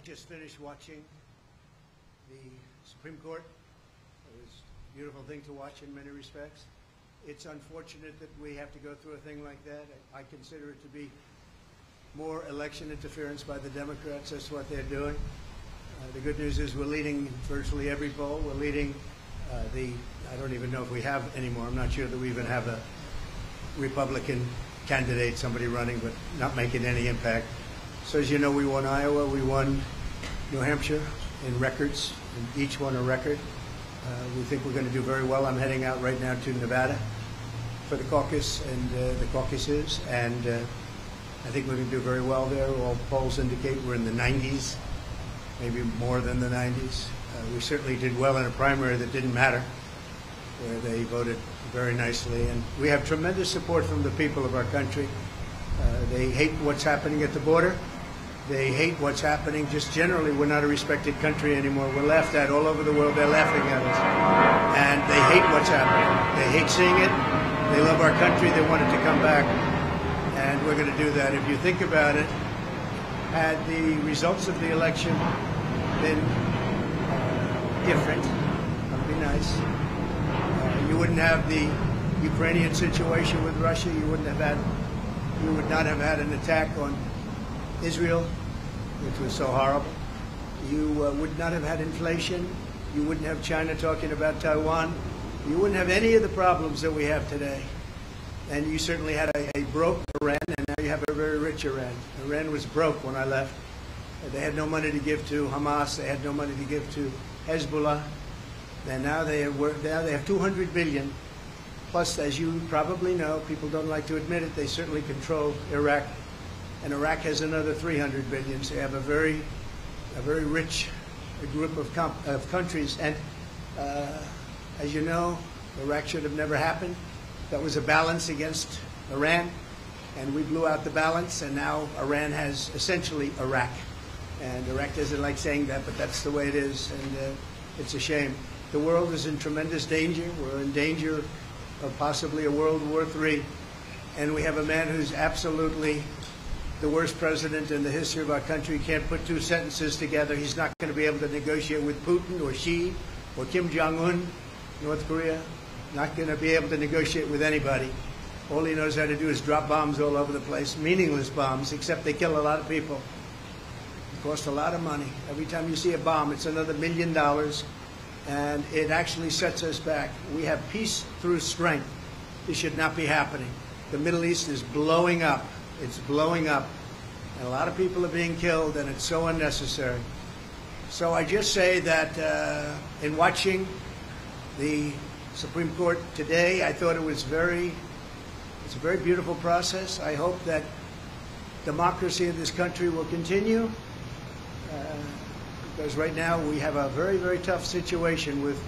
just finished watching the Supreme Court. It was a beautiful thing to watch in many respects. It's unfortunate that we have to go through a thing like that. I consider it to be more election interference by the Democrats. That's what they're doing. The good news is we're leading virtually every poll. We're leading I don't even know if we have anymore. I'm not sure that we even have a Republican candidate, somebody running, but not making any impact. So as you know, we won Iowa, we won New Hampshire in records, and each one a record. We think we're going to do very well. I'm heading out right now to Nevada for the caucus and the caucuses, and I think we're going to do very well there. All polls indicate we're in the 90s, maybe more than the 90s. We certainly did well in a primary that didn't matter, where they voted very nicely. And we have tremendous support from the people of our country. They hate what's happening at the border. They hate what's happening just generally. We're not a respected country anymore. We're laughed at all over the world. They're laughing at us. And they hate what's happening. They hate seeing it. They love our country. They want it to come back. And we're going to do that. If you think about it, had the results of the election been different, that would be nice. You wouldn't have the Ukrainian situation with Russia. You would not have had an attack on Israel, which was so horrible. You would not have had inflation. You wouldn't have China talking about Taiwan. You wouldn't have any of the problems that we have today. And you certainly had a broke Iran, and now you have a very rich Iran. Iran was broke when I left. They had no money to give to Hamas. They had no money to give to Hezbollah. And now they have 200 billion. Plus, as you probably know, people don't like to admit it, they certainly control Iraq. And Iraq has another 300 billion. So you have a very rich group of countries. And as you know, Iraq should have never happened. That was a balance against Iran. And we blew out the balance. And now Iran has essentially Iraq. And Iraq doesn't like saying that, but that's the way it is. And it's a shame. The world is in tremendous danger. We're in danger of possibly a World War III. And we have a man who's absolutely the worst president in the history of our country. He can't put two sentences together. He's not going to be able to negotiate with Putin or Xi or Kim Jong-un, North Korea. Not going to be able to negotiate with anybody. All he knows how to do is drop bombs all over the place, meaningless bombs, except they kill a lot of people. It costs a lot of money. Every time you see a bomb, it's another $1 million. And it actually sets us back. We have peace through strength. This should not be happening. The Middle East is blowing up. It's blowing up. And a lot of people are being killed, and it's so unnecessary. So I just say that in watching the Supreme Court today, I thought it's a very beautiful process. I hope that democracy in this country will continue. Because right now we have a very, very tough situation with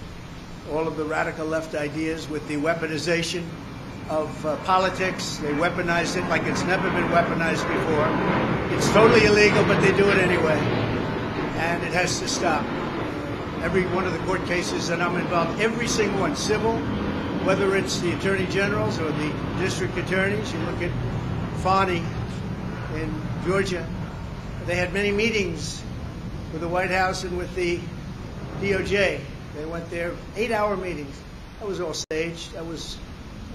all of the radical left ideas, with the weaponization of politics. They weaponize it like it's never been weaponized before. It's totally illegal, but they do it anyway. And it has to stop. Every one of the court cases that I'm involved, every single one, civil, whether it's the attorney generals or the district attorneys. You look at Fani in Georgia. They had many meetings with the White House and with the DOJ. They went there, 8-hour meetings. That was all staged. That was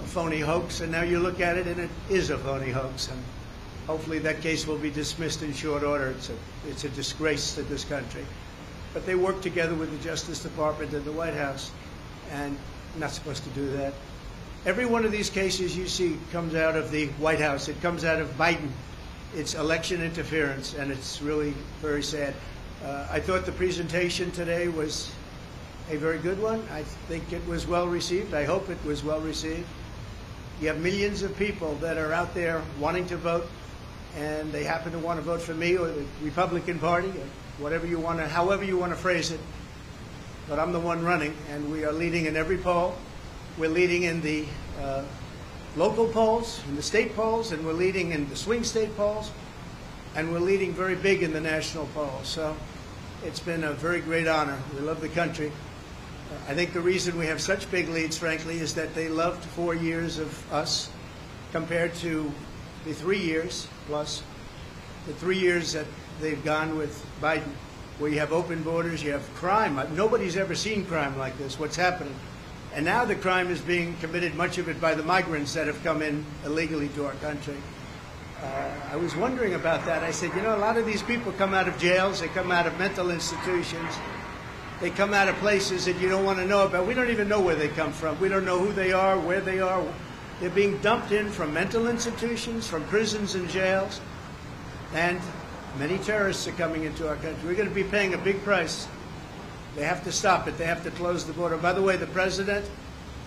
a phony hoax. And now you look at it, and it is a phony hoax. And hopefully that case will be dismissed in short order. It's a disgrace to this country. But they work together with the Justice Department and the White House, and not supposed to do that. Every one of these cases you see comes out of the White House. It comes out of Biden. It's election interference, and it's really very sad. I thought the presentation today was a very good one. I think it was well received. I hope it was well received. You have millions of people that are out there wanting to vote, and they happen to want to vote for me or the Republican Party, or whatever you want to, however you want to phrase it. But I'm the one running, and we are leading in every poll. We're leading in the local polls, in the state polls, and we're leading in the swing state polls, and we're leading very big in the national polls. So it's been a very great honor. We love the country. I think the reason we have such big leads, frankly, is that they loved 4 years of us compared to the 3 years plus the 3 years that they've gone with Biden. where you have open borders, you have crime. Nobody's ever seen crime like this, what's happening. And now the crime is being committed, much of it by the migrants that have come in illegally to our country. I was wondering about that. I said, you know, a lot of these people come out of jails, they come out of mental institutions, they come out of places that you don't want to know about. We don't even know where they come from. We don't know who they are, where they are. They're being dumped in from mental institutions, from prisons and jails, and many terrorists are coming into our country. We're going to be paying a big price. They have to stop it. They have to close the border. By the way, the president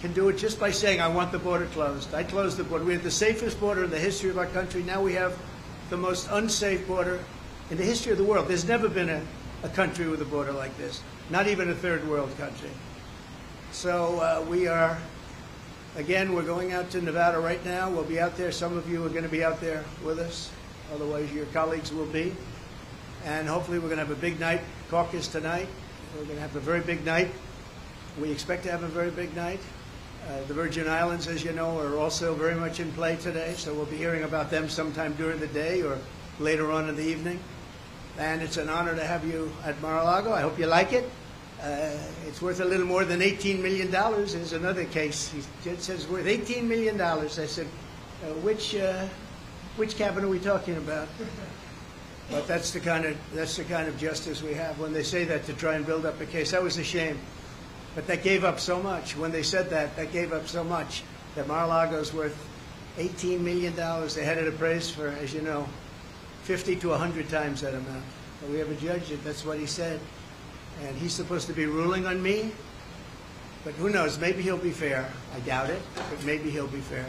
can do it just by saying, I want the border closed. I close the border. We have the safest border in the history of our country. Now we have the most unsafe border in the history of the world. There's never been a country with a border like this, not even a third world country. So we are, again, we're going out to Nevada right now. We'll be out there. Some of you are going to be out there with us. Otherwise, your colleagues will be. And hopefully we're going to have a big night, caucus tonight. We're going to have a very big night. We expect to have a very big night. The Virgin Islands, as you know, are also very much in play today, so we'll be hearing about them sometime during the day or later on in the evening. And it's an honor to have you at Mar-a-Lago. I hope you like it. It's worth a little more than $18 million. There's another case. It says worth $18 million. I said, which cabin are we talking about? But that's the kind of justice we have. When they say that to try and build up a case, that was a shame. But that gave up so much. When they said that, that gave up so much. That Mar-a-Lago's worth $18 million. They had it appraised for, as you know, 50 to 100 times that amount. But we have a judge that's what he said. And he's supposed to be ruling on me. But who knows? Maybe he'll be fair. I doubt it, but maybe he'll be fair.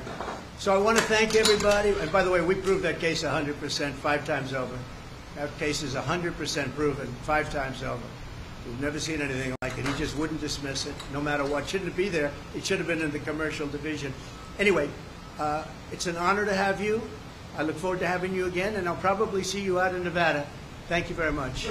So I want to thank everybody. And by the way, we proved that case 100%, 5 times over. That case is 100% proven, 5 times over. We've never seen anything like it. He just wouldn't dismiss it, no matter what. Shouldn't it be there? It should have been in the commercial division. Anyway, it's an honor to have you. I look forward to having you again, and I'll probably see you out in Nevada. Thank you very much.